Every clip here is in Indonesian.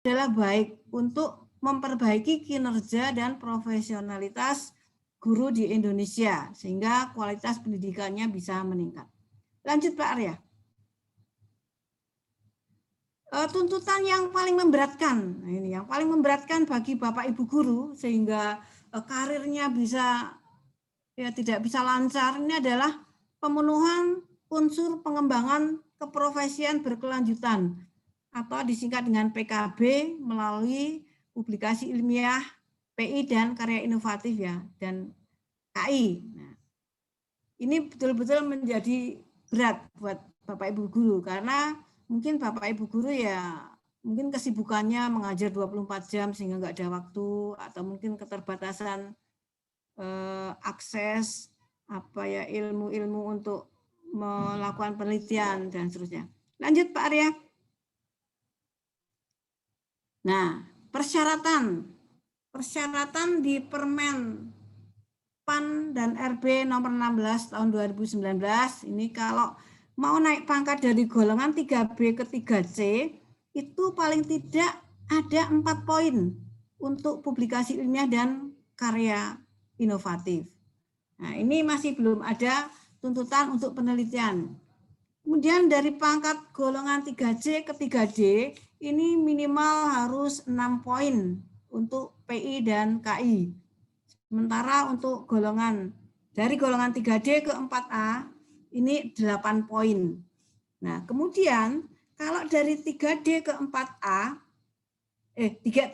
adalah baik untuk memperbaiki kinerja dan profesionalitas guru di Indonesia sehingga kualitas pendidikannya bisa meningkat. Lanjut Pak Arya. Tuntutan yang paling memberatkan, nah ini yang paling memberatkan bagi Bapak Ibu guru sehingga karirnya bisa tidak bisa lancar, ini adalah pemenuhan unsur pengembangan keprofesian berkelanjutan atau disingkat dengan PKB melalui publikasi ilmiah, PI dan karya inovatif ya, dan KI. Nah, ini betul-betul menjadi berat buat Bapak Ibu guru karena mungkin Bapak Ibu guru ya mungkin kesibukannya mengajar 24 jam sehingga nggak ada waktu atau mungkin keterbatasan akses ilmu-ilmu untuk melakukan penelitian dan seterusnya. Lanjut Pak Arya. Nah, persyaratan di Permen PAN dan RB nomor 16 tahun 2019 ini kalau mau naik pangkat dari golongan 3B ke 3C itu paling tidak ada 4 poin untuk publikasi ilmiah dan karya inovatif. Nah, ini masih belum ada tuntutan untuk penelitian. Kemudian dari pangkat golongan 3C ke 3D, ini minimal harus 6 poin untuk PI dan KI. Sementara untuk dari golongan 3D ke 4A, ini 8 poin. Nah, kemudian kalau dari 3D ke 4A,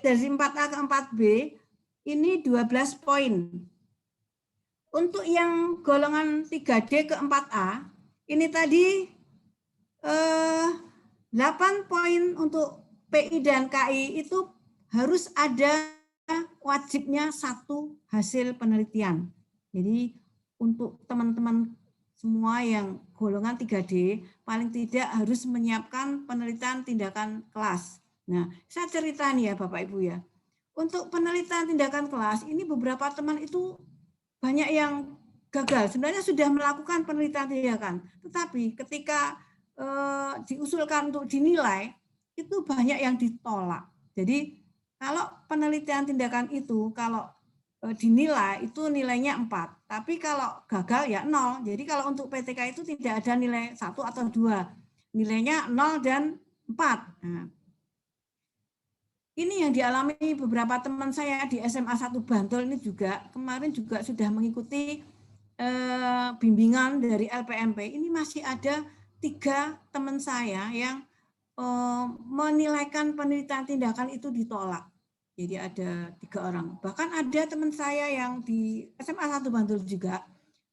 dari 4A ke 4B, ini 12 poin. Untuk yang golongan 3D ke 4A, ini tadi 8 poin untuk PI dan KI itu harus ada wajibnya 1 hasil penelitian. Jadi untuk teman-teman semua yang golongan 3D paling tidak harus menyiapkan penelitian tindakan kelas. Nah, saya cerita nih ya Bapak Ibu ya. Untuk penelitian tindakan kelas ini beberapa teman itu banyak yang gagal. Sebenarnya sudah melakukan penelitian tindakan, tetapi ketika diusulkan untuk dinilai, itu banyak yang ditolak. Jadi kalau penelitian tindakan itu, kalau dinilai itu nilainya 4, tapi kalau gagal ya 0. Jadi kalau untuk PTK itu tidak ada nilai 1 atau 2, nilainya 0 dan 4. Nah, ini yang dialami beberapa teman saya di SMA 1 Bantul ini juga, kemarin juga sudah mengikuti bimbingan dari LPMP. Ini masih ada 3 teman saya yang menilaikan penelitian tindakan itu ditolak. Jadi ada 3 orang. Bahkan ada teman saya yang di SMA 1 Bantul juga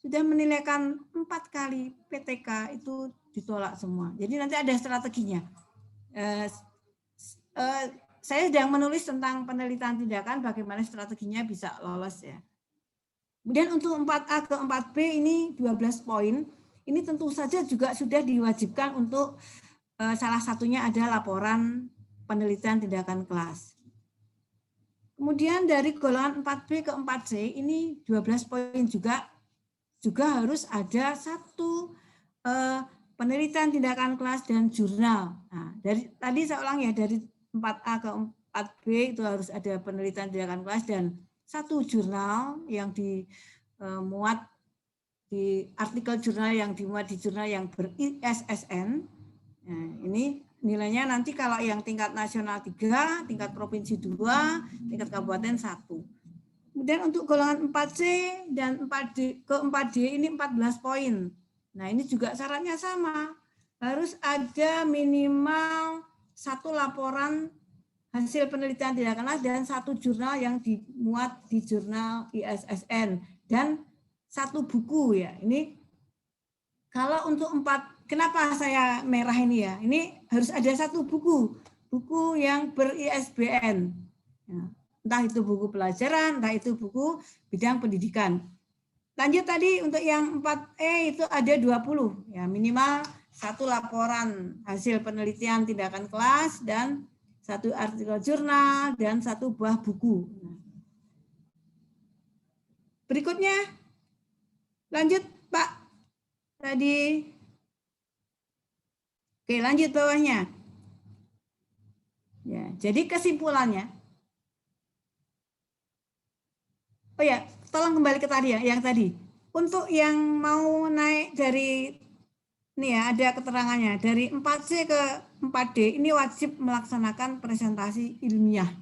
sudah menilaikan 4 kali PTK itu ditolak semua. Jadi nanti ada strateginya. Saya sedang menulis tentang penelitian tindakan bagaimana strateginya bisa lolos ya. Kemudian untuk 4A ke 4B ini 12 poin. Ini tentu saja juga sudah diwajibkan untuk salah satunya ada laporan penelitian tindakan kelas. Kemudian dari golongan 4B ke 4C ini 12 poin juga harus ada 1 penelitian tindakan kelas dan jurnal. Nah, tadi saya ulang ya, dari 4A ke 4B itu harus ada penelitian tindakan kelas dan 1 jurnal yang dimuat di artikel jurnal yang dimuat di jurnal yang ber-ISSN. Nah, ini nilainya nanti kalau yang tingkat nasional 3, tingkat provinsi 2, tingkat kabupaten 1. Kemudian untuk golongan 4C dan 4D ke 4D ini 14 poin. Nah, ini juga syaratnya sama. Harus ada minimal 1 laporan hasil penelitian tindakan kelas dan 1 jurnal yang dimuat di jurnal ISSN dan 1 buku ya. Ini kalau untuk 4, kenapa saya merah ini ya? Ini harus ada 1 buku yang ber-ISBN. Ya, entah itu buku pelajaran, entah itu buku bidang pendidikan. Lanjut tadi untuk yang 4E itu ada 20 ya, minimal 1 laporan hasil penelitian tindakan kelas dan 1 artikel jurnal dan 1 buah buku. Berikutnya lanjut Pak. Tadi. Oke, lanjut bawahnya. Ya, jadi kesimpulannya, oh ya, tolong kembali ke tadi ya, yang tadi. Untuk yang mau naik dari, ini ya ada keterangannya, dari 4C ke 4D, ini wajib melaksanakan presentasi ilmiah.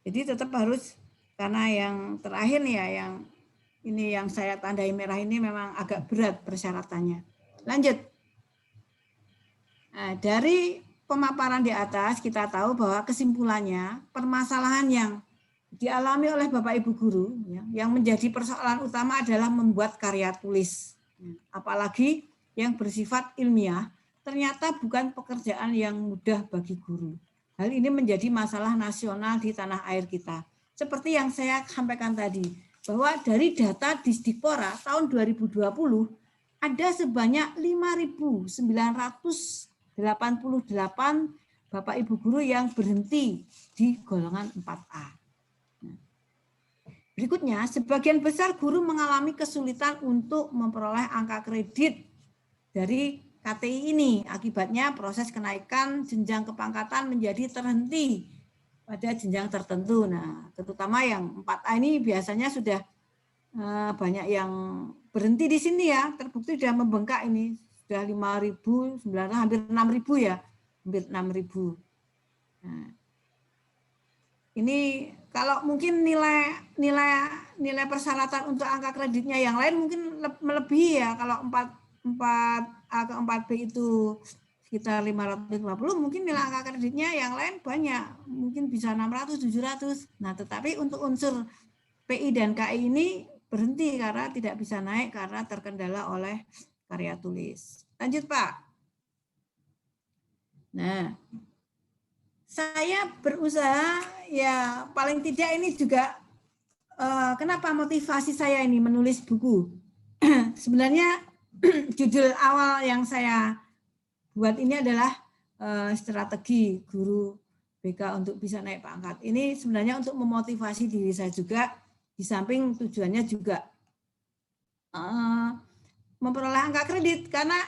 Jadi tetap harus, karena yang terakhir nih ya, yang ini yang saya tandai merah ini memang agak berat persyaratannya. Lanjut. Nah, dari pemaparan di atas kita tahu bahwa kesimpulannya permasalahan yang dialami oleh Bapak Ibu guru ya, yang menjadi persoalan utama adalah membuat karya tulis. Apalagi yang bersifat ilmiah, ternyata bukan pekerjaan yang mudah bagi guru. Hal ini menjadi masalah nasional di tanah air kita. Seperti yang saya sampaikan tadi, bahwa dari data Disdikpora tahun 2020 ada sebanyak 5.988 Bapak Ibu guru yang berhenti di golongan 4A. Berikutnya, sebagian besar guru mengalami kesulitan untuk memperoleh angka kredit dari KTI ini. Akibatnya proses kenaikan jenjang kepangkatan menjadi terhenti pada jenjang tertentu. Nah, terutama yang 4A ini biasanya sudah banyak yang berhenti di sini ya, terbukti sudah membengkak ini. Sudah 5.900, hampir 6.000 ya, hampir 6.000. Nah, ini kalau mungkin nilai persyaratan untuk angka kreditnya yang lain mungkin melebihi ya. Kalau 4A ke 4B itu sekitar 550, mungkin nilai angka kreditnya yang lain banyak. Mungkin bisa 600, 700. Nah, tetapi untuk unsur PI dan KI ini berhenti karena tidak bisa naik karena terkendala oleh karya tulis. Lanjut, Pak. Nah, saya berusaha ya paling tidak ini juga kenapa motivasi saya ini menulis buku. Sebenarnya judul awal yang saya buat ini adalah strategi guru BK untuk bisa naik pangkat. Ini sebenarnya untuk memotivasi diri saya juga, di samping tujuannya juga memperoleh angka kredit, karena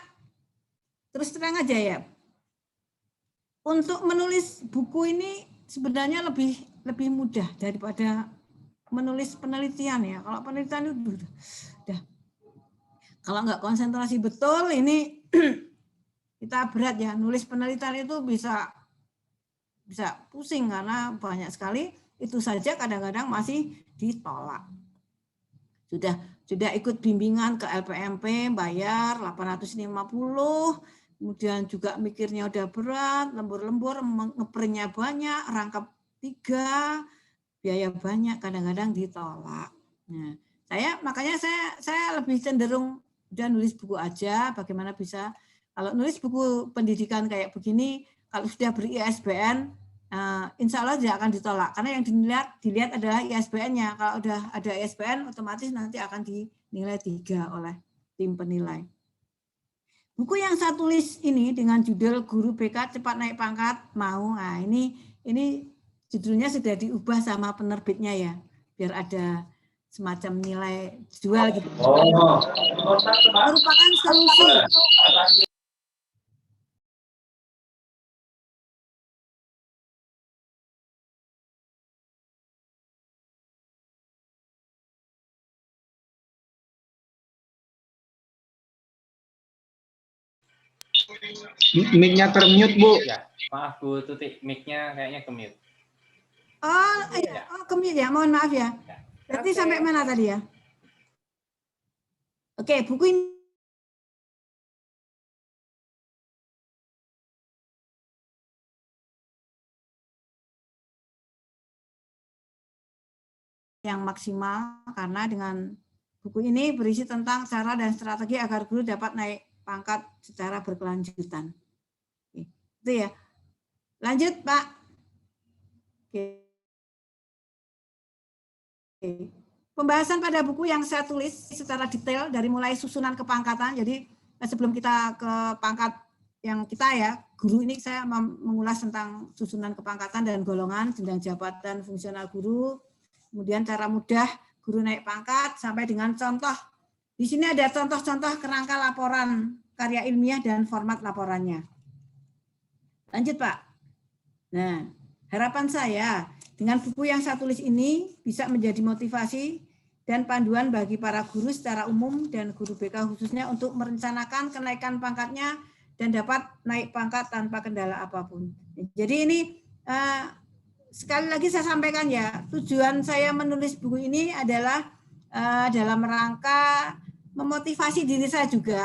terus terang aja ya, untuk menulis buku ini sebenarnya lebih mudah daripada menulis penelitian ya. Kalau penelitian itu udah kalau nggak konsentrasi betul ini kita berat ya. Nulis penelitian itu bisa pusing karena banyak sekali, itu saja kadang-kadang masih ditolak. Sudah ikut bimbingan ke LPMP, bayar 850, kemudian juga mikirnya udah berat, lembur-lembur, ngeprintnya banyak, rangkap 3, biaya banyak, kadang-kadang ditolak. Nah, makanya saya lebih cenderung udah nulis buku aja, bagaimana bisa, kalau nulis buku pendidikan kayak begini, kalau sudah ber-ISBN, insya Allah tidak akan ditolak, karena yang dilihat adalah ISBN-nya. Kalau udah ada ISBN, otomatis nanti akan dinilai 3 oleh tim penilai. Buku yang saya tulis ini dengan judul Guru BK Cepat Naik Pangkat Mau. Nah, ini judulnya sudah diubah sama penerbitnya ya, biar ada semacam nilai jual gitu. Merupakan solusi. Mic-nya termute, Bu. Ya, maaf Bu Tuti, mic-nya kayaknya ke-mute. Oh, iya. Oh, ke-mute ya, mohon maaf ya. Berarti sampai mana tadi ya? Oke, buku ini yang maksimal, karena dengan buku ini berisi tentang cara dan strategi agar guru dapat naik pangkat secara berkelanjutan. Itu ya. Lanjut, Pak. Oke. Pembahasan pada buku yang saya tulis secara detail dari mulai susunan kepangkatan. Jadi sebelum kita ke pangkat yang kita ya, guru ini saya mengulas tentang susunan kepangkatan dan golongan, jenjang jabatan fungsional guru, kemudian cara mudah guru naik pangkat sampai dengan contoh. Di sini ada contoh-contoh kerangka laporan karya ilmiah dan format laporannya. Lanjut, Pak. Nah, harapan saya dengan buku yang saya tulis ini bisa menjadi motivasi dan panduan bagi para guru secara umum dan guru BK khususnya untuk merencanakan kenaikan pangkatnya dan dapat naik pangkat tanpa kendala apapun. Jadi ini sekali lagi saya sampaikan ya, tujuan saya menulis buku ini adalah dalam rangka memotivasi diri saya juga,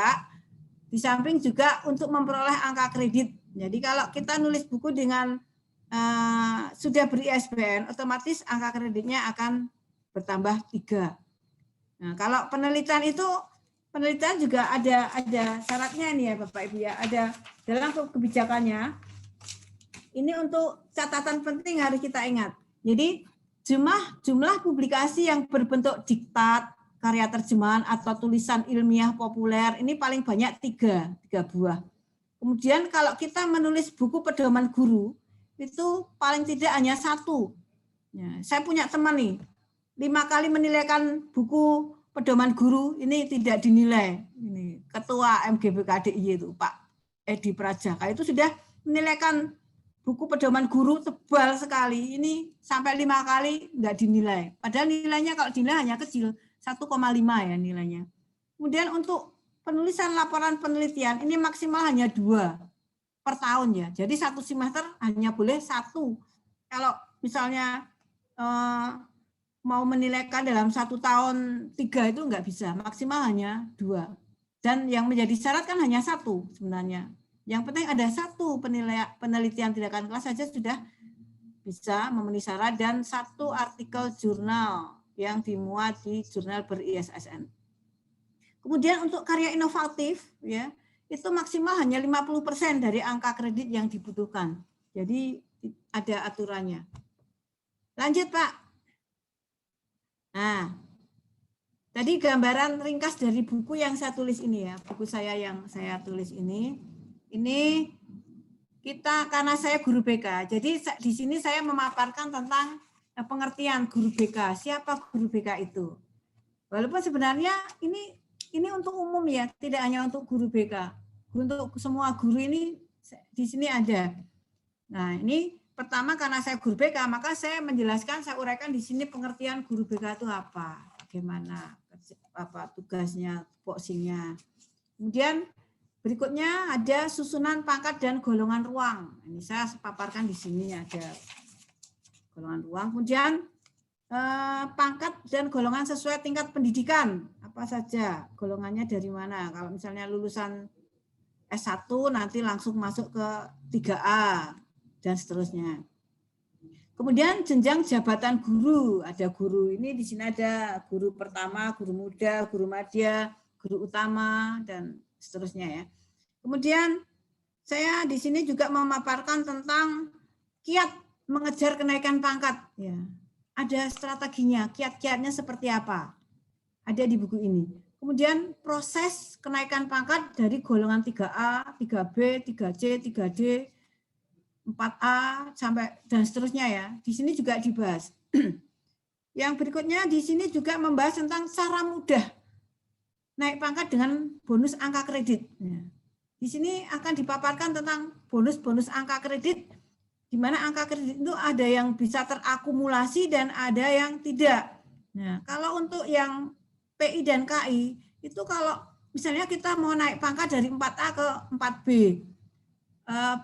di samping juga untuk memperoleh angka kredit. Jadi kalau kita nulis buku dengan sudah ber-ISBN, otomatis angka kreditnya akan bertambah 3. Nah, kalau penelitian itu, penelitian juga ada syaratnya nih ya Bapak Ibu ya, ada dalam kebijakannya. Ini untuk catatan penting harus kita ingat. Jadi jumlah publikasi yang berbentuk diktat, karya terjemahan atau tulisan ilmiah populer ini paling banyak 3 buah. Kemudian kalau kita menulis buku pedoman guru itu paling tidak hanya 1. Ya, saya punya teman nih 5 kali menilaikan buku pedoman guru ini tidak dinilai. Ini Ketua MGBKDI itu Pak Edi Prajaka itu sudah menilaikan buku pedoman guru tebal sekali. Ini sampai 5 kali nggak dinilai. Padahal nilainya kalau dinilai hanya kecil, 1,5 ya nilainya. Kemudian untuk penulisan laporan penelitian ini maksimal hanya 2 per tahun ya. Jadi 1 semester hanya boleh 1. Kalau misalnya mau menilaikan dalam 1 tahun 3 itu nggak bisa, maksimal hanya 2. Dan yang menjadi syarat kan hanya 1 sebenarnya. Yang penting ada 1 penelitian tindakan kelas saja sudah bisa memenuhi syarat dan 1 artikel jurnal yang dimuat di jurnal ber-ISSN. Kemudian untuk karya inovatif ya, itu maksimal hanya 50% dari angka kredit yang dibutuhkan. Jadi ada aturannya. Lanjut Pak. Nah, tadi gambaran ringkas dari buku yang saya tulis ini ya, buku saya yang saya tulis ini kita karena saya guru BK, jadi di sini saya memaparkan tentang pengertian guru BK, siapa guru BK itu. Walaupun sebenarnya ini untuk umum ya, tidak hanya untuk guru BK, untuk semua guru ini di sini ada. Nah ini pertama karena saya guru BK, maka saya menjelaskan, saya uraikan di sini pengertian guru BK itu apa, bagaimana, apa tugasnya, tupoksinya. Kemudian berikutnya ada susunan pangkat dan golongan ruang. Ini saya paparkan di sini ada golongan ruang. Kemudian pangkat dan golongan sesuai tingkat pendidikan. Apa saja golongannya dari mana? Kalau misalnya lulusan S1 nanti langsung masuk ke 3A dan seterusnya. Kemudian jenjang jabatan guru. Ada guru ini di sini ada guru pertama, guru muda, guru madya, guru utama dan seterusnya ya. Kemudian saya di sini juga memaparkan tentang kiat mengejar kenaikan pangkat. Ya, ada strateginya, kiat-kiatnya seperti apa? Ada di buku ini. Kemudian proses kenaikan pangkat dari golongan 3A, 3B, 3C, 3D, 4A sampai dan seterusnya ya. Di sini juga dibahas. Yang berikutnya di sini juga membahas tentang cara mudah naik pangkat dengan bonus angka kredit. Ya. Di sini akan dipaparkan tentang bonus-bonus angka kredit, di mana angka kredit itu ada yang bisa terakumulasi dan ada yang tidak. Nah, kalau untuk yang PI dan KI, itu kalau misalnya kita mau naik pangkat dari 4A ke 4B,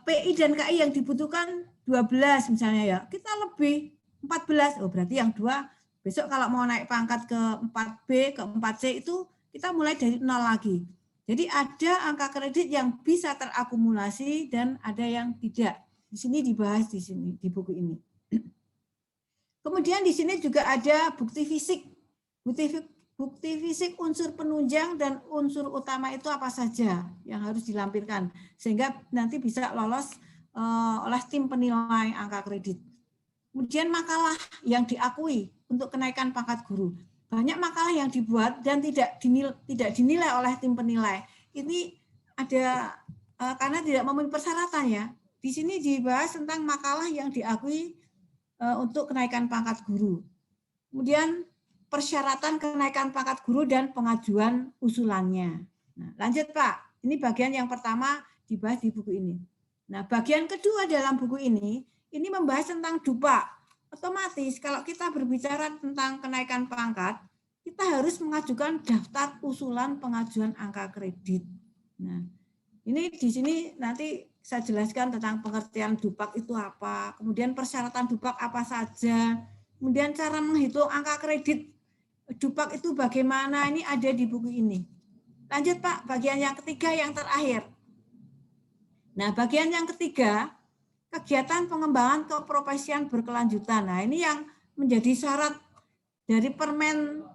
PI dan KI yang dibutuhkan 12 misalnya ya, kita lebih 14, oh berarti yang 2, besok kalau mau naik pangkat ke 4B, ke 4C itu kita mulai dari 0 lagi. Jadi ada angka kredit yang bisa terakumulasi dan ada yang tidak. Di sini dibahas di sini di buku ini. Kemudian di sini juga ada bukti fisik. Bukti fisik unsur penunjang dan unsur utama itu apa saja yang harus dilampirkan sehingga nanti bisa lolos oleh tim penilai angka kredit. Kemudian makalah yang diakui untuk kenaikan pangkat guru. Banyak makalah yang dibuat dan tidak dinilai oleh tim penilai. Ini ada karena tidak memenuhi persyaratan ya. Di sini dibahas tentang makalah yang diakui untuk kenaikan pangkat guru. Kemudian persyaratan kenaikan pangkat guru dan pengajuan usulannya. Nah, lanjut Pak. Ini bagian yang pertama dibahas di buku ini. Nah, bagian kedua dalam buku ini ini membahas tentang dupa. Otomatis kalau kita berbicara tentang kenaikan pangkat, kita harus mengajukan daftar usulan pengajuan angka kredit. Nah, ini di sini nanti saya jelaskan tentang pengertian dupak itu apa, kemudian persyaratan dupak apa saja, kemudian cara menghitung angka kredit dupak itu bagaimana, ini ada di buku ini. Lanjut Pak, bagian yang ketiga yang terakhir. Nah, bagian yang ketiga, kegiatan pengembangan keprofesian berkelanjutan. Nah, ini yang menjadi syarat dari Permen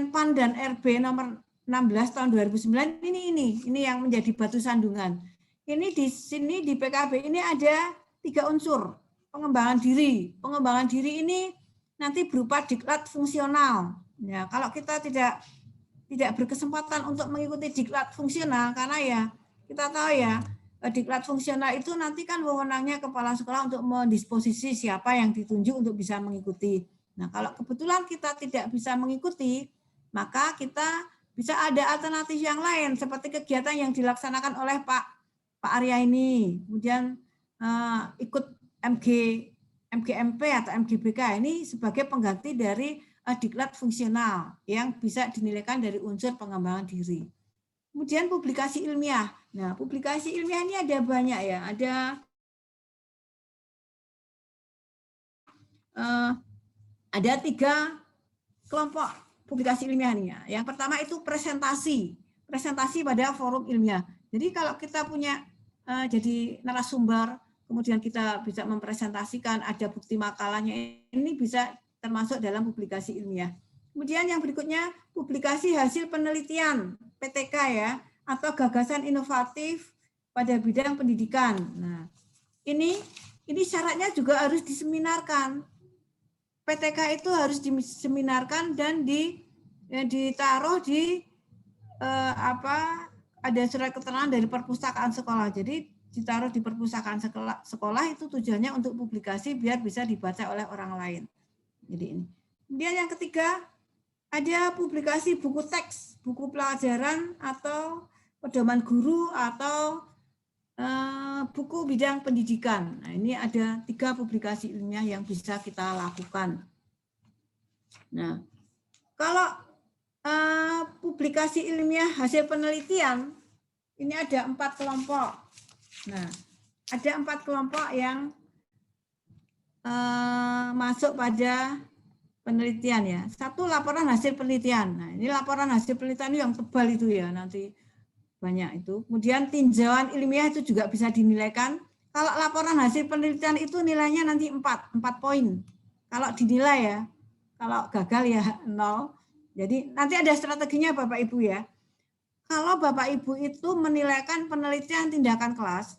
PAN dan RB nomor 16 tahun 2009 ini yang menjadi batu sandungan. Ini di sini di PKB ini ada 3 unsur pengembangan diri. Pengembangan diri ini nanti berupa diklat fungsional. Ya, kalau kita tidak berkesempatan untuk mengikuti diklat fungsional karena ya kita tahu ya diklat fungsional itu nanti kan wewenangnya kepala sekolah untuk mendisposisi siapa yang ditunjuk untuk bisa mengikuti. Nah, kalau kebetulan kita tidak bisa mengikuti, maka kita bisa ada alternatif yang lain seperti kegiatan yang dilaksanakan oleh Pak Arya ini, kemudian ikut MGMP atau MGBK ini sebagai pengganti dari diklat fungsional yang bisa dinilaikan dari unsur pengembangan diri. Kemudian publikasi ilmiah. Nah, publikasi ilmiah ini ada banyak ya, ada 3 kelompok publikasi ilmiah nih ya. Yang pertama itu presentasi pada forum ilmiah. Jadi kalau kita punya jadi narasumber, kemudian kita bisa mempresentasikan, ada bukti makalahnya, ini bisa termasuk dalam publikasi ilmiah. Kemudian yang berikutnya publikasi hasil penelitian PTK ya, atau gagasan inovatif pada bidang pendidikan. Nah, ini syaratnya juga harus diseminarkan. PTK itu harus diseminarkan dan ditaruh di ada surat keterangan dari perpustakaan sekolah. Jadi ditaruh di perpustakaan sekolah itu tujuannya untuk publikasi biar bisa dibaca oleh orang lain. Jadi ini. Kemudian yang ketiga ada publikasi buku teks, buku pelajaran atau pedoman guru atau buku bidang pendidikan. Nah, ini ada 3 publikasi ilmiah yang bisa kita lakukan. Nah, kalau publikasi ilmiah hasil penelitian, ini ada 4 kelompok. Nah, ada 4 kelompok yang masuk pada penelitian ya. 1 laporan hasil penelitian. Nah, ini laporan hasil penelitian yang tebal itu ya, nanti banyak itu. Kemudian tinjauan ilmiah itu juga bisa dinilaikan. Kalau laporan hasil penelitian itu nilainya nanti 4 poin. Kalau dinilai ya, kalau gagal ya 0. Jadi nanti ada strateginya Bapak Ibu ya. Kalau Bapak Ibu itu menilaikan penelitian tindakan kelas,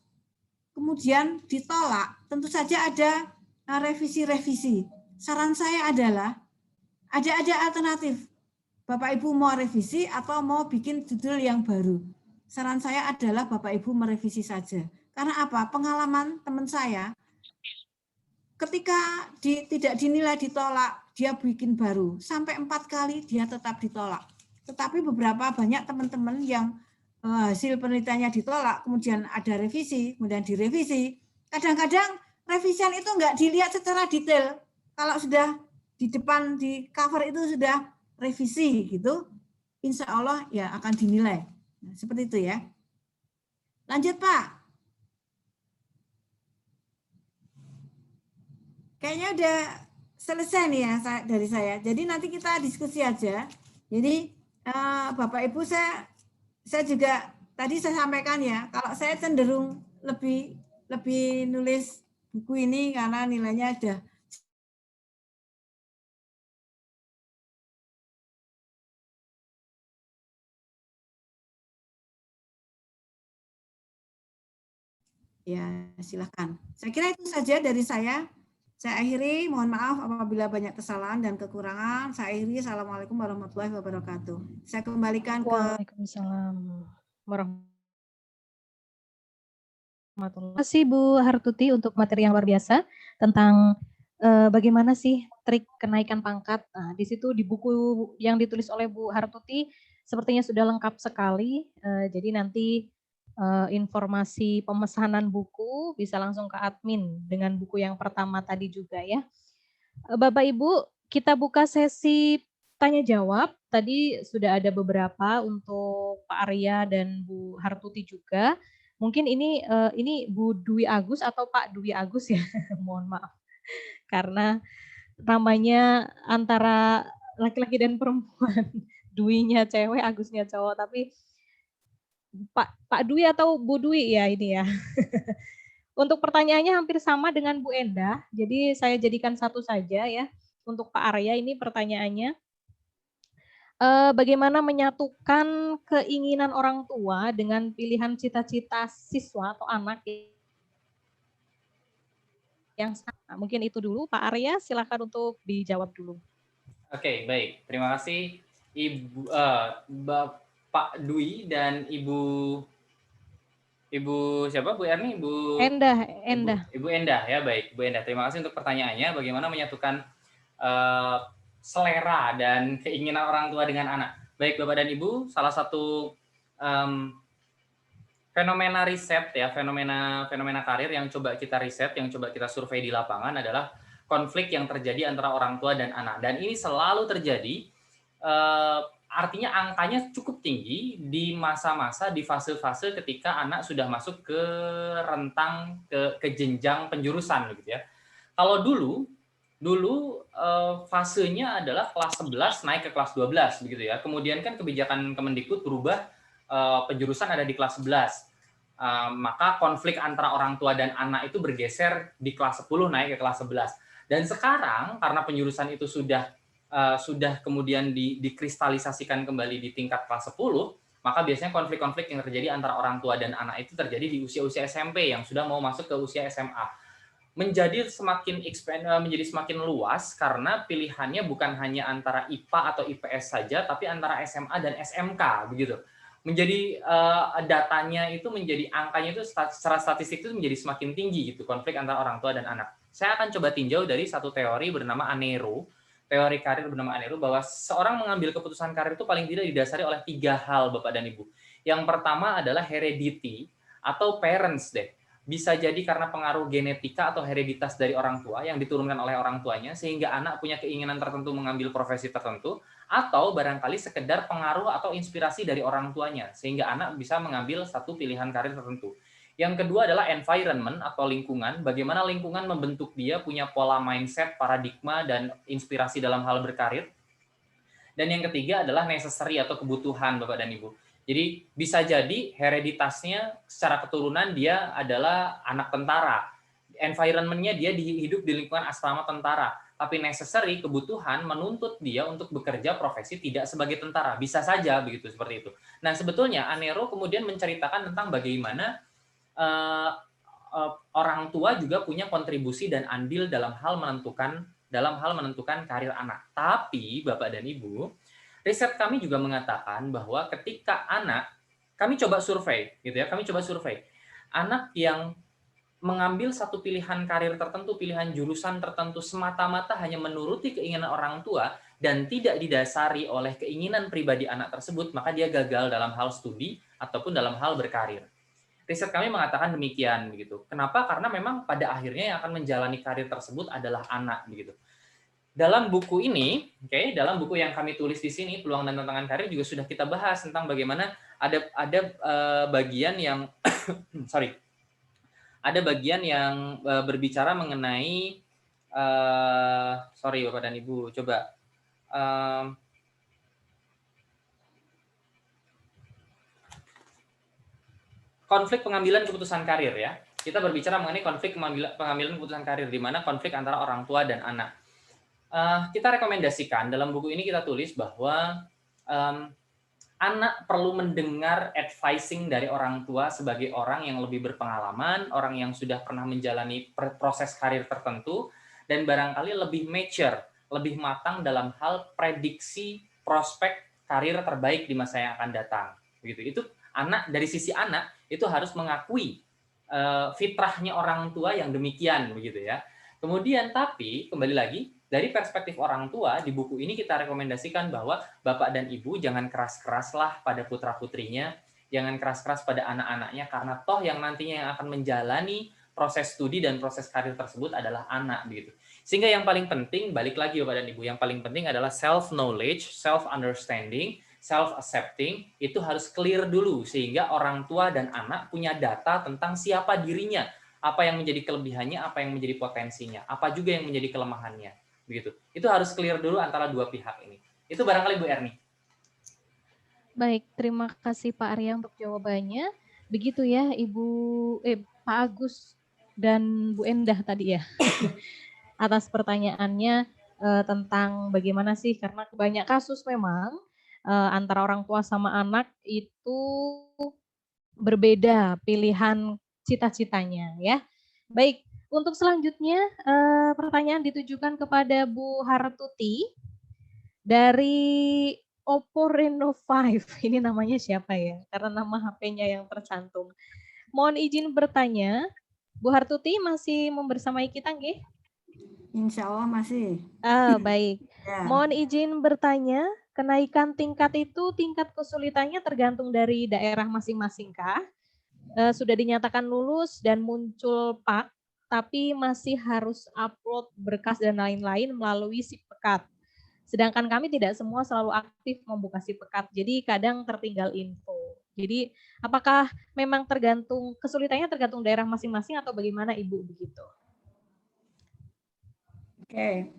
kemudian ditolak, tentu saja ada revisi-revisi. Saran saya adalah ada alternatif. Bapak Ibu mau revisi atau mau bikin judul yang baru. Saran saya adalah Bapak Ibu merevisi saja. Karena apa? Pengalaman teman saya, ketika tidak dinilai ditolak, dia bikin baru. Sampai 4 kali dia tetap ditolak. Tetapi beberapa banyak teman-teman yang hasil penelitiannya ditolak, kemudian ada revisi, kemudian direvisi. Kadang-kadang revisian itu enggak dilihat secara detail. Kalau sudah di depan, di cover itu sudah revisi gitu, insya Allah ya akan dinilai. Nah, seperti itu ya. Lanjut Pak. Kayaknya udah selesai nih ya dari saya. Jadi nanti kita diskusi aja. Jadi Bapak Ibu saya juga tadi saya sampaikan ya, kalau saya cenderung lebih nulis buku ini karena nilainya ada ya, silakan. Saya kira itu saja dari saya. Saya akhiri, mohon maaf apabila banyak kesalahan dan kekurangan. Saya akhiri, Assalamualaikum warahmatullahi wabarakatuh. Saya kembalikan ke... Waalaikumsalam warahmatullahi wabarakatuh. Terima kasih Bu Hartuti untuk materi yang luar biasa tentang bagaimana sih trik kenaikan pangkat. Nah, di situ di buku yang ditulis oleh Bu Hartuti sepertinya sudah lengkap sekali. Jadi nanti informasi pemesanan buku bisa langsung ke admin dengan buku yang pertama tadi juga ya. Bapak Ibu, kita buka sesi tanya jawab. Tadi sudah ada beberapa untuk Pak Arya dan Bu Hartuti juga. Mungkin ini Bu Dwi Agus atau Pak Dwi Agus ya. Mohon maaf. Karena namanya antara laki-laki dan perempuan. Dwi-nya cewek, Agusnya cowok, tapi Pak Dwi atau Bu Dwi ya ini ya. Untuk pertanyaannya hampir sama dengan Bu Endah, jadi saya jadikan satu saja ya. Untuk Pak Arya ini pertanyaannya, bagaimana menyatukan keinginan orang tua dengan pilihan cita-cita siswa atau anak yang sama? Mungkin itu dulu, Pak Arya, silakan untuk dijawab dulu. Oke, baik. Terima kasih Bapak Dwi dan Ibu siapa Bu Erni? Ibu Endah ya, baik. Bu Endah, terima kasih untuk pertanyaannya. Bagaimana menyatukan selera dan keinginan orang tua dengan anak? Baik Bapak dan Ibu, salah satu fenomena riset ya, fenomena karir yang coba kita riset, yang coba kita survei di lapangan adalah konflik yang terjadi antara orang tua dan anak. Dan ini selalu terjadi, artinya angkanya cukup tinggi di masa-masa, di fase-fase ketika anak sudah masuk ke rentang ke jenjang penjurusan gitu ya. Kalau dulu fasenya adalah kelas 11 naik ke kelas 12 begitu ya. Kemudian kan kebijakan Kemendikbud berubah, penjurusan ada di kelas 11. Maka konflik antara orang tua dan anak itu bergeser di kelas 10 naik ke kelas 11. Dan sekarang karena penjurusan itu sudah kemudian dikristalisasikan kembali di tingkat kelas 10, maka biasanya konflik-konflik yang terjadi antara orang tua dan anak itu terjadi di usia-usia SMP yang sudah mau masuk ke usia SMA. Menjadi semakin luas karena pilihannya bukan hanya antara IPA atau IPS saja, tapi antara SMA dan SMK begitu. Menjadi datanya itu menjadi angkanya itu secara statistik itu menjadi semakin tinggi gitu, konflik antara orang tua dan anak. Saya akan coba tinjau dari satu teori bernama Anero, teori karir bernama Anero, bahwa seorang mengambil keputusan karir itu paling tidak didasari oleh 3 hal Bapak dan Ibu. Yang pertama adalah heredity atau parents deh. Bisa jadi karena pengaruh genetika atau hereditas dari orang tua yang diturunkan oleh orang tuanya sehingga anak punya keinginan tertentu mengambil profesi tertentu, atau barangkali sekedar pengaruh atau inspirasi dari orang tuanya sehingga anak bisa mengambil satu pilihan karir tertentu. Yang kedua adalah environment atau lingkungan, bagaimana lingkungan membentuk dia punya pola mindset, paradigma, dan inspirasi dalam hal berkarir. Dan yang ketiga adalah necessary atau kebutuhan Bapak dan Ibu. Jadi bisa jadi hereditasnya secara keturunan dia adalah anak tentara. Environment-nya dia hidup di lingkungan asrama tentara. Tapi necessary, kebutuhan menuntut dia untuk bekerja profesi tidak sebagai tentara. Bisa saja begitu, seperti itu. Nah sebetulnya Anero kemudian menceritakan tentang bagaimana orang tua juga punya kontribusi dan andil dalam hal menentukan karir anak. Tapi Bapak dan Ibu, riset kami juga mengatakan bahwa ketika anak, kami coba survei gitu ya, anak yang mengambil satu pilihan karir tertentu, pilihan jurusan tertentu semata-mata hanya menuruti keinginan orang tua dan tidak didasari oleh keinginan pribadi anak tersebut, maka dia gagal dalam hal studi ataupun dalam hal berkarir. Riset kami mengatakan demikian begitu. Kenapa? Karena memang pada akhirnya yang akan menjalani karir tersebut adalah anak begitu. Dalam buku ini, dalam buku yang kami tulis di sini, Peluang dan Tantangan Karir, juga sudah kita bahas tentang bagaimana ada bagian yang ada bagian yang berbicara mengenai Bapak dan Ibu, coba konflik pengambilan keputusan karir ya. Kita berbicara mengenai konflik pengambilan keputusan karir, di mana konflik antara orang tua dan anak. Kita rekomendasikan dalam buku ini kita tulis bahwa anak perlu mendengar advising dari orang tua sebagai orang yang lebih berpengalaman, orang yang sudah pernah menjalani proses karir tertentu, dan barangkali lebih mature, lebih matang dalam hal prediksi prospek karir terbaik di masa yang akan datang. Begitu. Itu anak, dari sisi anak itu harus mengakui fitrahnya orang tua yang demikian begitu ya. Kemudian tapi kembali lagi dari perspektif orang tua, di buku ini kita rekomendasikan bahwa Bapak dan Ibu jangan keras-keras lah pada putra-putrinya Jangan keras-keras pada anak-anaknya, karena toh yang nantinya yang akan menjalani proses studi dan proses karir tersebut adalah anak begitu. Sehingga yang paling penting, balik lagi Bapak dan Ibu, yang paling penting adalah self knowledge, self understanding, self accepting, itu harus clear dulu sehingga orang tua dan anak punya data tentang siapa dirinya, apa yang menjadi kelebihannya, apa yang menjadi potensinya, apa juga yang menjadi kelemahannya begitu. Itu harus clear dulu antara dua pihak ini. Itu barangkali Bu Erni. Baik, terima kasih Pak Arya untuk jawabannya. Begitu ya Pak Agus dan Bu Endah tadi ya. Atas pertanyaannya tentang bagaimana sih, karena banyak kasus memang antara orang tua sama anak itu berbeda pilihan cita-citanya ya. Baik, untuk selanjutnya pertanyaan ditujukan kepada Bu Hartuti dari Oppo Reno 5. Ini namanya siapa ya? Karena nama HP-nya yang tercantum. Mohon izin bertanya, Bu Hartuti masih membersamai kita nggih? Insya Allah masih. Baik. Ya. Mohon izin bertanya, kenaikan tingkat itu tingkat kesulitannya tergantung dari daerah masing-masing kah? Sudah dinyatakan lulus dan muncul PAK, tapi masih harus upload berkas dan lain-lain melalui si pekat. Sedangkan kami tidak semua selalu aktif membuka si pekat, jadi kadang tertinggal info. Jadi apakah memang kesulitannya tergantung daerah masing-masing atau bagaimana Ibu begitu? Oke.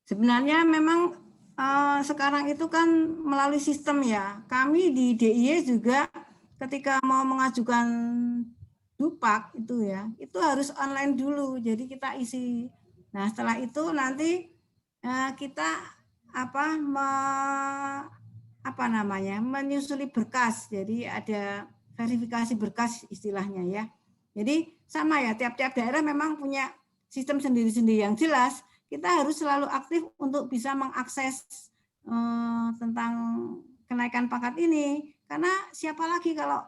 Sebenarnya memang sekarang itu kan melalui sistem ya. Kami di DIY juga ketika mau mengajukan Dupak itu ya, itu harus online dulu. Jadi kita isi. Nah, setelah itu nanti kita menyusuli berkas. Jadi ada verifikasi berkas istilahnya ya. Jadi sama ya, tiap-tiap daerah memang punya sistem sendiri-sendiri. Yang jelas kita harus selalu aktif untuk bisa mengakses tentang kenaikan pangkat ini. Karena siapa lagi kalau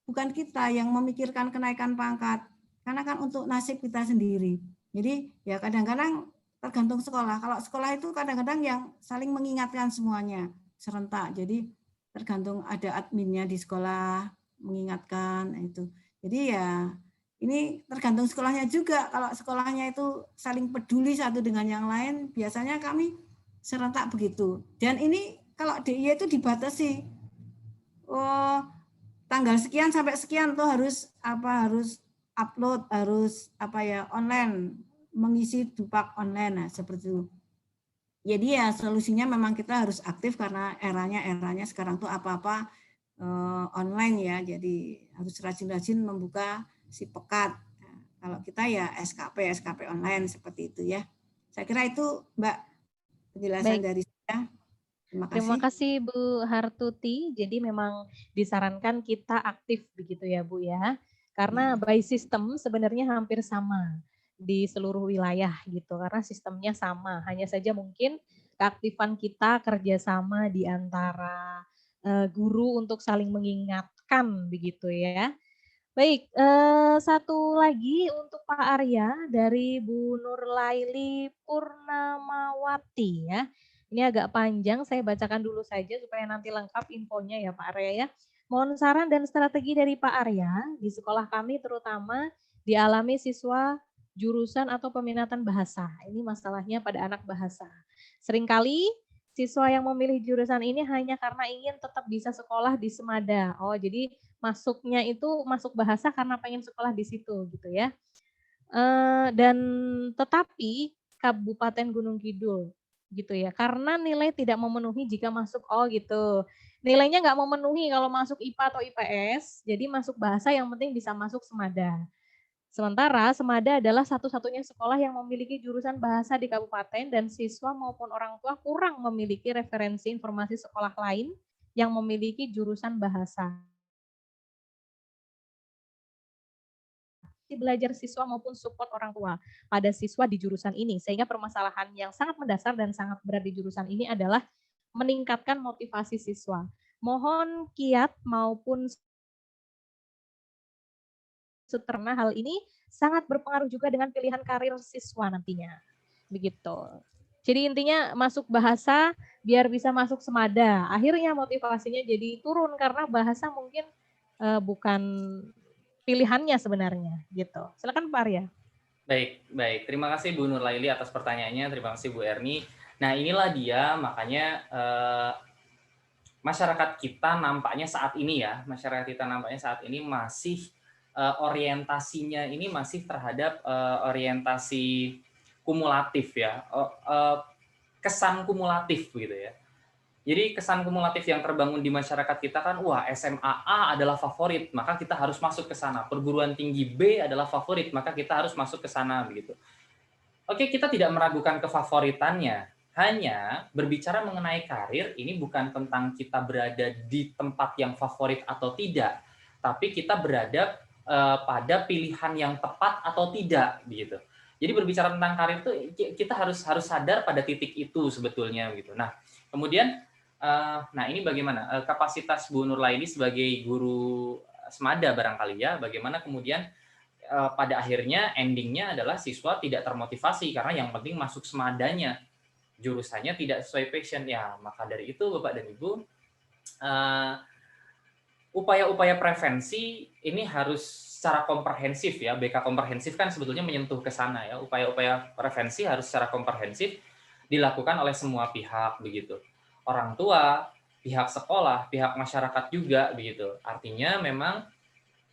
bukan kita yang memikirkan kenaikan pangkat. Karena kan untuk nasib kita sendiri. Jadi ya kadang-kadang tergantung sekolah. Kalau sekolah itu kadang-kadang yang saling mengingatkan semuanya serentak. Jadi tergantung ada adminnya di sekolah mengingatkan itu. Jadi ya ini tergantung sekolahnya juga. Kalau sekolahnya itu saling peduli satu dengan yang lain, biasanya kami serentak begitu. Dan ini kalau DIY itu dibatasi. Oh, tanggal sekian sampai sekian tuh harus upload, harus online, mengisi Dupak online, nah seperti itu. Jadi ya solusinya memang kita harus aktif karena eranya sekarang tuh apa-apa online ya, jadi harus rajin-rajin membuka si pekat. Nah, kalau kita ya SKP online seperti itu ya. Saya kira itu Mbak penjelasan Baik. dari saya. Terima kasih Bu Hartuti. Jadi memang disarankan kita aktif begitu ya Bu ya. Karena by system sebenarnya hampir sama di seluruh wilayah gitu. Karena sistemnya sama. Hanya saja mungkin keaktifan kita kerjasama di antara guru untuk saling mengingatkan begitu ya. Baik, satu lagi untuk Pak Arya dari Bu Nurlaili Purnamawati ya. Ini agak panjang, saya bacakan dulu saja supaya nanti lengkap infonya ya Pak Arya ya. Mohon saran dan strategi dari Pak Arya, di sekolah kami terutama dialami siswa jurusan atau peminatan bahasa. Ini masalahnya pada anak bahasa. Seringkali siswa yang memilih jurusan ini hanya karena ingin tetap bisa sekolah di Semada. Oh, jadi masuknya itu masuk bahasa karena pengen sekolah di situ gitu ya. Dan tetapi Kabupaten Gunung Kidul gitu ya, karena nilai tidak memenuhi jika masuk gitu. Nilainya nggak memenuhi kalau masuk IPA atau IPS, jadi masuk bahasa yang penting bisa masuk Semada. Sementara Semada adalah satu-satunya sekolah yang memiliki jurusan bahasa di kabupaten dan siswa maupun orang tua kurang memiliki referensi informasi sekolah lain yang memiliki jurusan bahasa. Belajar siswa maupun support orang tua pada siswa di jurusan ini. Sehingga permasalahan yang sangat mendasar dan sangat berat di jurusan ini adalah meningkatkan motivasi siswa. Mohon kiat maupun karena hal ini sangat berpengaruh juga dengan pilihan karir siswa nantinya. Begitu. Jadi intinya masuk bahasa biar bisa masuk Semada. Akhirnya motivasinya jadi turun karena bahasa mungkin bukan pilihannya sebenarnya gitu. Silakan Pak Arya. Baik, baik. Terima kasih Bu Nurlaili atas pertanyaannya. Terima kasih Bu Erni. Nah, inilah dia makanya masyarakat kita nampaknya saat ini ya, masyarakat kita nampaknya saat ini masih orientasinya ini masih terhadap orientasi kumulatif ya, kesan kumulatif begitu ya. Jadi kesan kumulatif yang terbangun di masyarakat kita kan, wah SMA A adalah favorit, maka kita harus masuk ke sana. Perguruan tinggi B adalah favorit, maka kita harus masuk ke sana begitu. Oke, kita tidak meragukan kefavoritannya. Hanya berbicara mengenai karir, ini bukan tentang kita berada di tempat yang favorit atau tidak, tapi kita berada pada pilihan yang tepat atau tidak begitu. Jadi berbicara tentang karir itu kita harus sadar pada titik itu sebetulnya gitu. Nah, kemudian nah ini bagaimana kapasitas Bu Nurlaili sebagai guru Semada barangkali ya, bagaimana kemudian pada akhirnya endingnya adalah siswa tidak termotivasi karena yang penting masuk Semadanya, jurusannya tidak sesuai passion ya. Maka dari itu Bapak dan Ibu, upaya-upaya prevensi ini harus secara komprehensif ya. BK komprehensif kan sebetulnya menyentuh ke sana ya. Upaya-upaya prevensi harus secara komprehensif dilakukan oleh semua pihak begitu. Orang tua, pihak sekolah, pihak masyarakat juga begitu. Artinya memang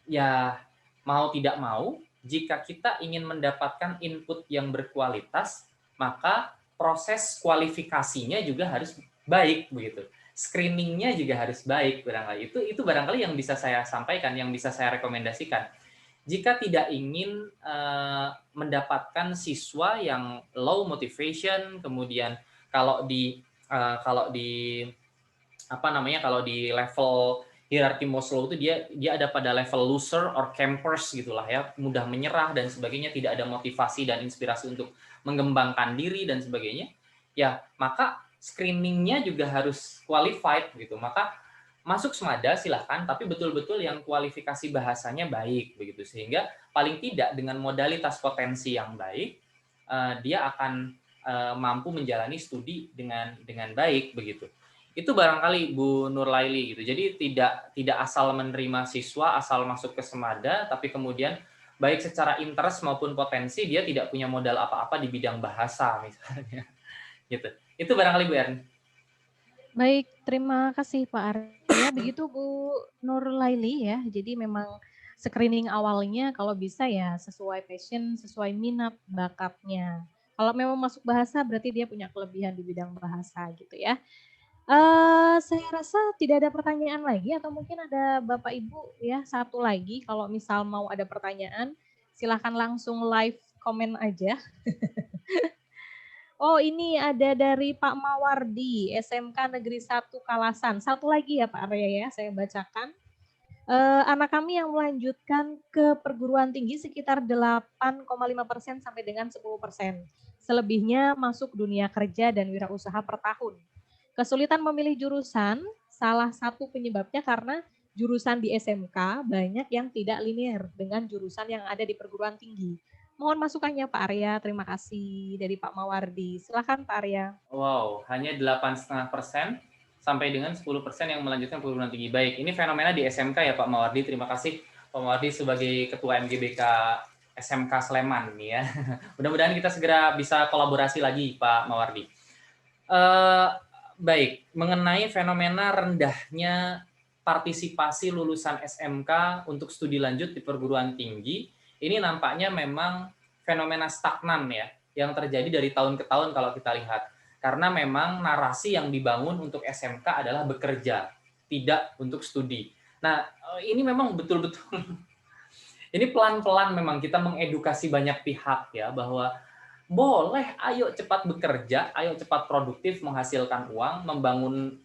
ya mau tidak mau, jika kita ingin mendapatkan input yang berkualitas, maka proses kualifikasinya juga harus baik begitu. Screeningnya juga harus baik barangkali. Itu barangkali yang bisa saya sampaikan, yang bisa saya rekomendasikan. Jika tidak ingin mendapatkan siswa yang low motivation, kemudian kalau di level hierarki Maslow itu dia ada pada level loser or campers gitulah ya, mudah menyerah dan sebagainya, tidak ada motivasi dan inspirasi untuk mengembangkan diri dan sebagainya, ya maka screeningnya juga harus qualified gitu. Maka masuk Semada silahkan, tapi betul-betul yang kualifikasi bahasanya baik begitu, sehingga paling tidak dengan modalitas potensi yang baik dia akan mampu menjalani studi dengan baik begitu. Itu barangkali Bu Nurlaili gitu. Jadi tidak asal menerima siswa, asal masuk ke Semada, tapi kemudian baik secara interest maupun potensi dia tidak punya modal apa-apa di bidang bahasa misalnya. Gitu. Itu barangkali Bu Ern. Baik, terima kasih Pak Arya. Begitu Bu Nurlaili ya. Jadi memang screening awalnya kalau bisa ya sesuai passion, sesuai minat, bakatnya. Kalau memang masuk bahasa berarti dia punya kelebihan di bidang bahasa gitu ya. Saya rasa tidak ada pertanyaan lagi atau mungkin ada Bapak Ibu ya satu lagi kalau misal mau ada pertanyaan silahkan langsung live komen aja. Oh ini ada dari Pak Mawardi SMK Negeri 1 Kalasan. Satu lagi ya Pak Arya ya saya bacakan. Anak kami yang melanjutkan ke perguruan tinggi sekitar 8,5% sampai dengan 10%. Selebihnya masuk dunia kerja dan wirausaha per tahun. Kesulitan memilih jurusan, salah satu penyebabnya karena jurusan di SMK banyak yang tidak linear dengan jurusan yang ada di perguruan tinggi. Mohon masukannya Pak Arya, terima kasih dari Pak Mawardi. Silakan Pak Arya. Wow, hanya 8,5% sampai dengan 10% yang melanjutkan perguruan tinggi. Baik, ini fenomena di SMK ya Pak Mawardi. Terima kasih Pak Mawardi sebagai Ketua MGBK SMK Sleman nih ya. Mudah-mudahan kita segera bisa kolaborasi lagi Pak Mawardi. Baik, mengenai fenomena rendahnya partisipasi lulusan SMK untuk studi lanjut di perguruan tinggi, ini nampaknya memang fenomena stagnan ya, yang terjadi dari tahun ke tahun kalau kita lihat. Karena memang narasi yang dibangun untuk SMK adalah bekerja, tidak untuk studi. Nah, ini memang betul-betul, ini pelan-pelan memang kita mengedukasi banyak pihak ya, bahwa boleh, ayo cepat bekerja, ayo cepat produktif, menghasilkan uang, membangun,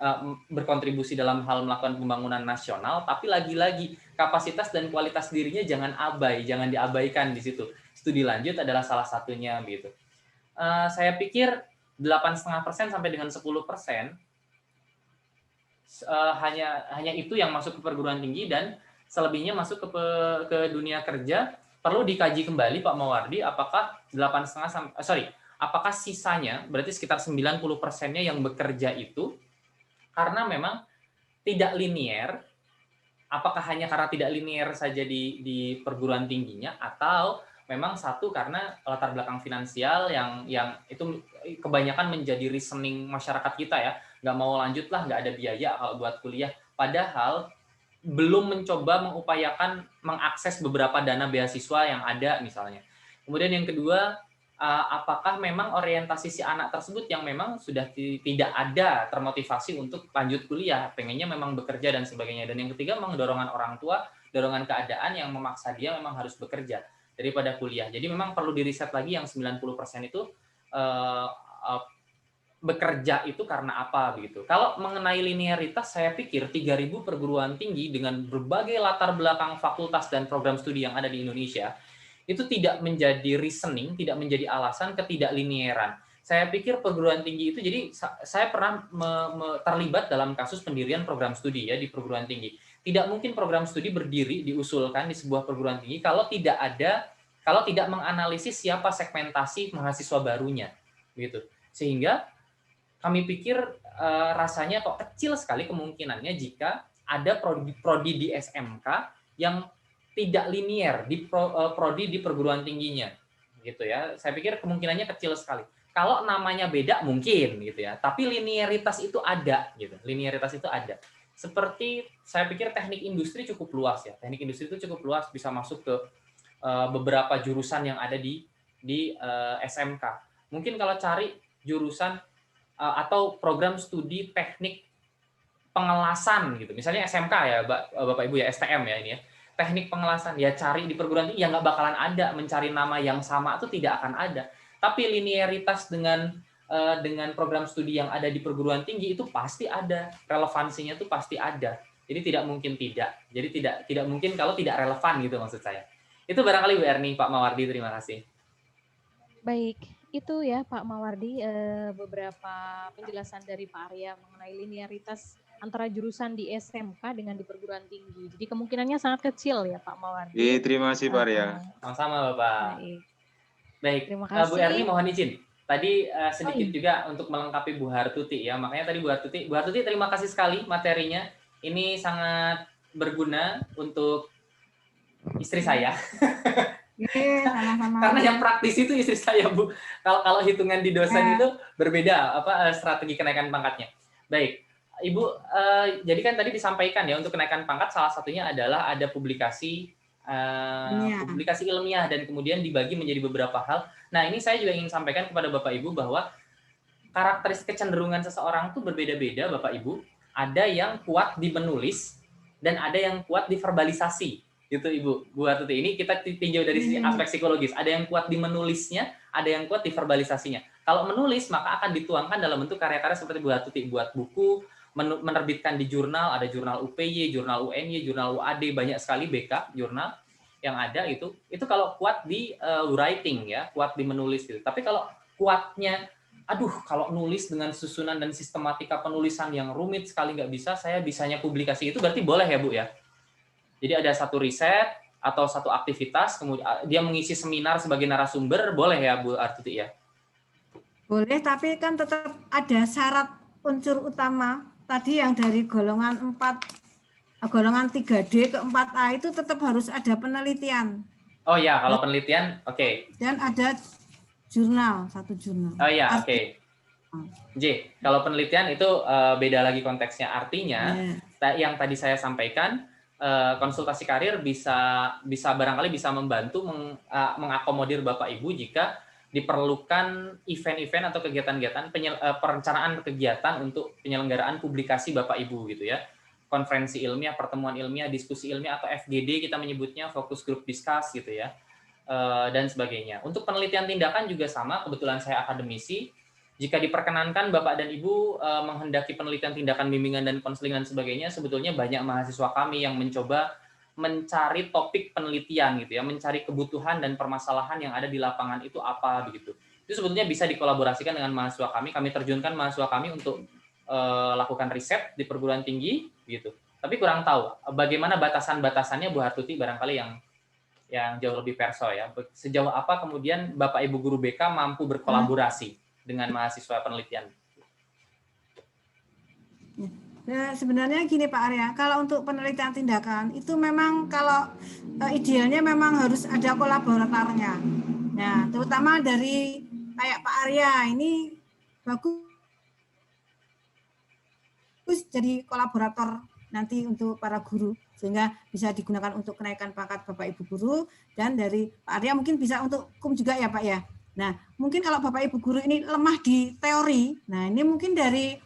berkontribusi dalam hal melakukan pembangunan nasional, tapi lagi-lagi kapasitas dan kualitas dirinya jangan diabaikan di situ. Studi lanjut adalah salah satunya gitu. Saya pikir 8,5% sampai dengan 10% hanya itu yang masuk ke perguruan tinggi dan selebihnya masuk ke dunia kerja. Perlu dikaji kembali Pak Mawardi apakah apakah sisanya, berarti sekitar 90%-nya yang bekerja itu karena memang tidak linier, apakah hanya karena tidak linier saja di perguruan tingginya, atau memang satu karena latar belakang finansial yang itu kebanyakan menjadi reasoning masyarakat kita ya, nggak mau lanjut lah, nggak ada biaya kalau buat kuliah, padahal belum mencoba mengupayakan mengakses beberapa dana beasiswa yang ada misalnya. Kemudian yang kedua, apakah memang orientasi si anak tersebut yang memang sudah tidak ada termotivasi untuk lanjut kuliah, pengennya memang bekerja dan sebagainya. Dan yang ketiga, memang dorongan orang tua, dorongan keadaan yang memaksa dia memang harus bekerja daripada kuliah. Jadi memang perlu diriset lagi yang 90% itu bekerja itu karena apa begitu. Kalau mengenai linearitas, saya pikir 3.000 perguruan tinggi dengan berbagai latar belakang fakultas dan program studi yang ada di Indonesia itu tidak menjadi reasoning, tidak menjadi alasan ketidakliniaran. Saya pikir perguruan tinggi itu, jadi saya pernah terlibat dalam kasus pendirian program studi ya di perguruan tinggi. Tidak mungkin program studi berdiri diusulkan di sebuah perguruan tinggi kalau tidak menganalisis siapa segmentasi mahasiswa barunya, gitu. Sehingga kami pikir rasanya kok kecil sekali kemungkinannya jika ada prodi di SMK yang tidak linier di prodi di perguruan tingginya, gitu ya. Saya pikir kemungkinannya kecil sekali. Kalau namanya beda mungkin, gitu ya. Tapi linearitas itu ada, gitu. Linearitas itu ada. Seperti saya pikir teknik industri cukup luas ya. Teknik industri itu cukup luas, bisa masuk ke beberapa jurusan yang ada di SMK. Mungkin kalau cari jurusan atau program studi teknik pengelasan gitu. Misalnya SMK ya, Bapak Ibu ya, STM ya ini ya. Teknik pengelasan ya cari di perguruan tinggi ya nggak bakalan ada, mencari nama yang sama itu tidak akan ada. Tapi linearitas dengan program studi yang ada di perguruan tinggi itu pasti ada, relevansinya itu pasti ada. Jadi tidak mungkin tidak. Jadi tidak mungkin kalau tidak relevan gitu maksud saya. Itu barangkali Bu Erni, Pak Mawardi, terima kasih. Baik, itu ya Pak Mawardi beberapa penjelasan dari Pak Arya mengenai linearitas antara jurusan di SMK dengan di perguruan tinggi. Jadi kemungkinannya sangat kecil ya Pak Mawardi. Terima kasih Pak Arya. Sama-sama Bapak. Baik. Terima kasih. Bu Erni mohon izin. Tadi sedikit juga untuk melengkapi Bu Hartuti ya. Makanya tadi Bu Hartuti terima kasih sekali materinya. Ini sangat berguna untuk istri saya. Sama-sama. Karena yang praktis itu istri saya, Bu. Kalau hitungan di dosen itu berbeda strategi kenaikan pangkatnya. Baik, Ibu, jadi kan tadi disampaikan ya untuk kenaikan pangkat salah satunya adalah ada publikasi ilmiah dan kemudian dibagi menjadi beberapa hal. Nah, ini saya juga ingin sampaikan kepada Bapak Ibu bahwa karakteristik kecenderungan seseorang itu berbeda-beda, Bapak Ibu. Ada yang kuat di menulis dan ada yang kuat di verbalisasi. Gitu Ibu, Bu Hartuti. Ini kita tinjau dari sisi aspek psikologis. Ada yang kuat di menulisnya, ada yang kuat di verbalisasinya. Kalau menulis maka akan dituangkan dalam bentuk karya-karya seperti Bu Hartuti, buat buku, menerbitkan di jurnal, ada jurnal UPY, jurnal UNY, jurnal UAD, banyak sekali BK jurnal yang ada itu kalau kuat di writing ya, kuat di menulis gitu. Tapi kalau kuatnya, kalau nulis dengan susunan dan sistematika penulisan yang rumit sekali nggak bisa, saya bisanya publikasi, itu berarti boleh ya Bu ya? Jadi ada satu riset atau satu aktivitas, kemudian dia mengisi seminar sebagai narasumber, boleh ya Bu Hartuti ya? Boleh, tapi kan tetap ada syarat unsur utama tadi yang dari golongan 3D ke 4A itu tetap harus ada penelitian. Oh ya, kalau penelitian, oke. Dan ada satu jurnal. Oh ya, oke. J, kalau penelitian itu beda lagi konteksnya. Artinya, yang tadi saya sampaikan, konsultasi karir bisa barangkali bisa membantu mengakomodir Bapak Ibu jika diperlukan event-event atau kegiatan-kegiatan perencanaan kegiatan untuk penyelenggaraan publikasi Bapak Ibu gitu ya. Konferensi ilmiah, pertemuan ilmiah, diskusi ilmiah atau FGD kita menyebutnya, focus group discuss gitu ya. Dan sebagainya. Untuk penelitian tindakan juga sama, kebetulan saya akademisi. Jika diperkenankan Bapak dan Ibu menghendaki penelitian tindakan bimbingan dan konseling dan sebagainya, sebetulnya banyak mahasiswa kami yang mencoba mencari topik penelitian gitu ya, mencari kebutuhan dan permasalahan yang ada di lapangan itu apa begitu. Itu sebetulnya bisa dikolaborasikan dengan mahasiswa kami terjunkan mahasiswa kami untuk lakukan riset di perguruan tinggi gitu. Tapi kurang tahu bagaimana batasan-batasannya Bu Hartuti barangkali yang jauh lebih perso ya. Sejauh apa kemudian Bapak Ibu guru BK mampu berkolaborasi dengan mahasiswa penelitian? Nah, sebenarnya gini Pak Arya, kalau untuk penelitian tindakan itu memang kalau idealnya memang harus ada kolaboratornya. Nah, terutama dari kayak Pak Arya ini bagus jadi kolaborator nanti untuk para guru sehingga bisa digunakan untuk kenaikan pangkat Bapak Ibu guru, dan dari Pak Arya mungkin bisa untuk hukum juga ya Pak ya. Nah, mungkin kalau Bapak Ibu guru ini lemah di teori, nah ini mungkin dari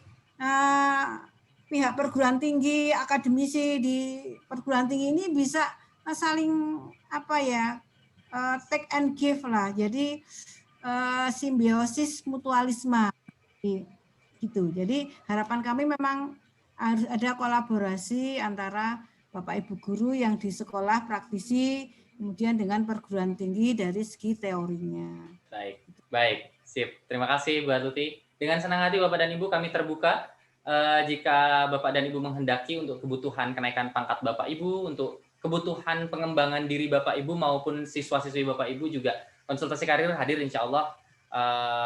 pihak perguruan tinggi, akademisi di perguruan tinggi ini bisa saling apa ya, take and give lah. Jadi simbiosis mutualisme gitu. Jadi harapan kami memang harus ada kolaborasi antara Bapak Ibu guru yang di sekolah praktisi kemudian dengan perguruan tinggi dari segi teorinya. Baik, sip. Terima kasih Bu Tuti. Dengan senang hati Bapak dan Ibu kami terbuka jika Bapak dan Ibu menghendaki untuk kebutuhan kenaikan pangkat Bapak Ibu, untuk kebutuhan pengembangan diri Bapak Ibu maupun siswa-siswi Bapak Ibu juga konsultasi karir hadir insya Allah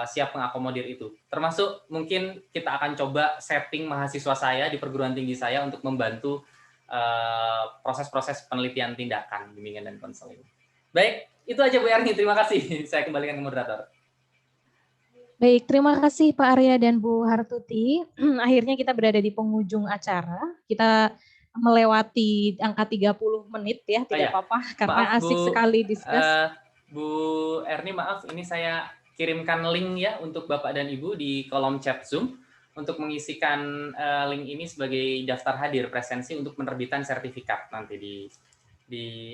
siap mengakomodir itu. Termasuk mungkin kita akan coba setting mahasiswa saya di perguruan tinggi saya untuk membantu proses-proses penelitian tindakan, bimbingan dan konseling. Baik, itu aja Bu Erni. Terima kasih. Saya kembalikan ke moderator. Baik, terima kasih Pak Arya dan Bu Hartuti. Akhirnya kita berada di penghujung acara. Kita melewati angka 30 menit ya, tidak apa-apa karena maaf, asik sekali diskus. Bu Erni, maaf, ini saya kirimkan link ya untuk Bapak dan Ibu di kolom chat Zoom untuk mengisikan link ini sebagai daftar hadir presensi untuk penerbitan sertifikat nanti di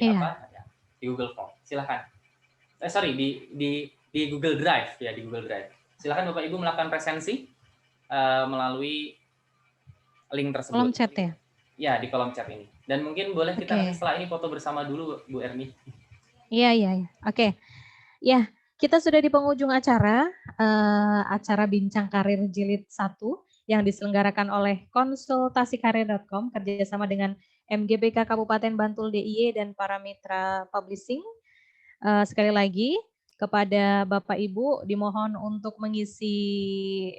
Google Form. Silakan. Di Google Drive ya, di Google Drive. Silakan Bapak Ibu melakukan presensi melalui link tersebut. Kolom chat ya? Ya, di kolom chat ini. Dan mungkin boleh kita nanti setelah ini foto bersama dulu Bu Erni. Iya. Oke. Ya, kita sudah di penghujung acara, acara Bincang Karir Jilid 1 yang diselenggarakan oleh konsultasikarir.com kerjasama dengan MGBK Kabupaten Bantul DIY dan para mitra publishing. Sekali lagi, kepada Bapak Ibu dimohon untuk mengisi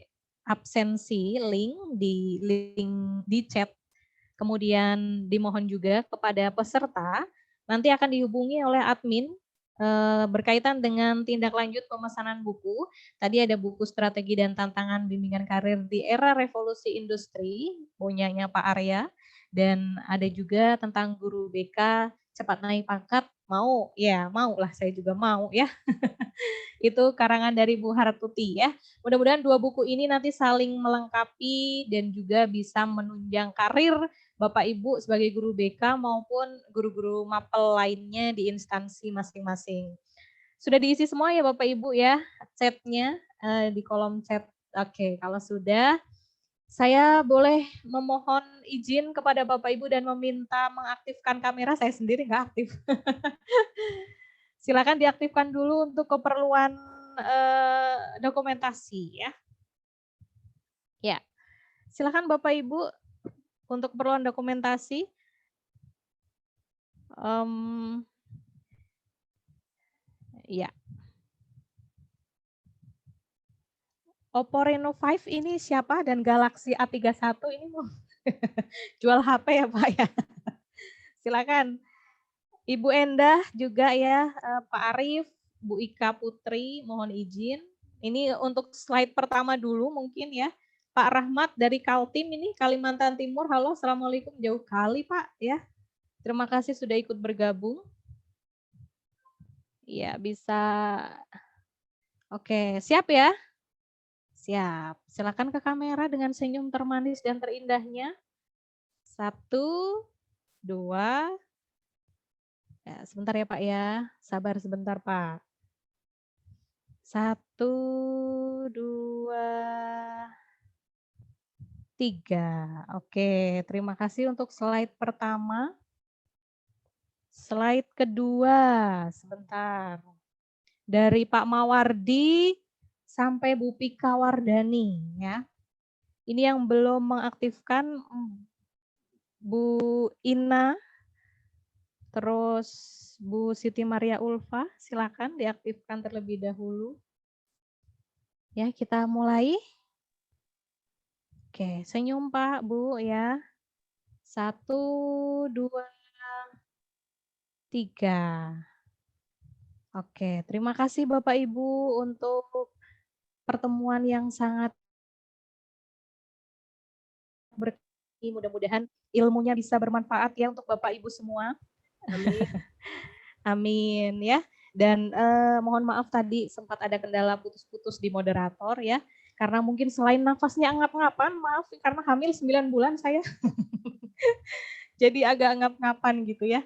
absensi link di chat. Kemudian dimohon juga kepada peserta nanti akan dihubungi oleh admin berkaitan dengan tindak lanjut pemesanan buku. Tadi ada buku Strategi dan Tantangan Bimbingan Karir di Era Revolusi Industri, punyanya Pak Arya, dan ada juga tentang guru BK cepat naik pangkat. Mau lah, saya juga mau ya. Itu karangan dari Bu Hartuti ya. Mudah-mudahan dua buku ini nanti saling melengkapi dan juga bisa menunjang karir Bapak Ibu sebagai guru BK maupun guru-guru mapel lainnya di instansi masing-masing. Sudah diisi semua ya Bapak Ibu ya chatnya di kolom chat. Oke, kalau sudah, saya boleh memohon izin kepada Bapak Ibu dan meminta mengaktifkan kamera. Saya sendiri nggak aktif. Silakan diaktifkan dulu untuk keperluan dokumentasi ya. Ya, silakan Bapak Ibu untuk keperluan dokumentasi. Ya. Oppo Reno 5 ini siapa dan Galaxy A31 ini mau jual HP ya Pak ya. Silakan. Ibu Endah juga ya, Pak Arif, Bu Ika Putri, mohon izin. Ini untuk slide pertama dulu mungkin ya. Pak Rahmat dari Kaltim ini Kalimantan Timur. Halo, Assalamualaikum. Jauh kali Pak ya. Terima kasih sudah ikut bergabung. Ya, bisa. Oke, siap ya? Siap. Silakan ke kamera dengan senyum termanis dan terindahnya. 1, 2. Ya, sebentar ya Pak ya. Sabar sebentar Pak. 1, 2, 3. Oke, terima kasih untuk slide pertama. Slide kedua, sebentar. Dari Pak Mawardi sampai Bu Pika Wardani ya. Ini yang belum mengaktifkan Bu Ina, Terus Bu Siti Maria Ulfa, silakan diaktifkan terlebih dahulu. Ya, kita mulai. Oke, senyum Pak, Bu ya. 1, 2, 3. Oke, terima kasih Bapak Ibu untuk pertemuan yang sangat berkah. Mudah-mudahan ilmunya bisa bermanfaat ya untuk Bapak Ibu semua. Amin. Amin ya. Dan mohon maaf tadi sempat ada kendala putus-putus di moderator ya. Karena mungkin selain nafasnya ngap-ngapan, maaf karena hamil 9 bulan saya. Jadi agak ngap-ngapan gitu ya.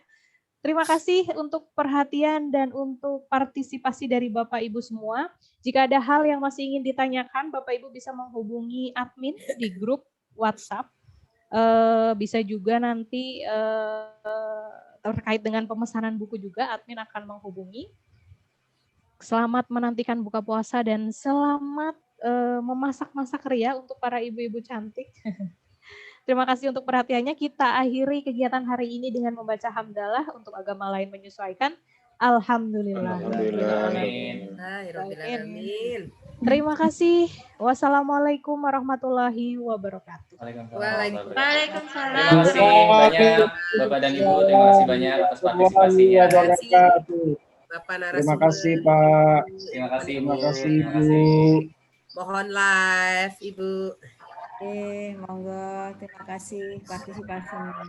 Terima kasih untuk perhatian dan untuk partisipasi dari Bapak Ibu semua. Jika ada hal yang masih ingin ditanyakan, Bapak Ibu bisa menghubungi admin di grup WhatsApp. Bisa juga nanti terkait dengan pemesanan buku juga, admin akan menghubungi. Selamat menantikan buka puasa dan selamat memasak-masak ria untuk para ibu-ibu cantik. Terima kasih untuk perhatiannya. Kita akhiri kegiatan hari ini dengan membaca hamdalah untuk agama lain menyesuaikan. Alhamdulillah. Amin. Amin. Terima kasih. Wassalamualaikum warahmatullahi wabarakatuh. Waalaikumsalam. Terima kasih banyak Bapak dan Ibu. Terima kasih banyak atas partisipasinya. Bapak Terima narasumber. kasih Pak. Terima kasih Terima Ibu. kasih Terima Bu. kasih. Mohon live, Ibu. Monggo, terima kasih partisipasinya.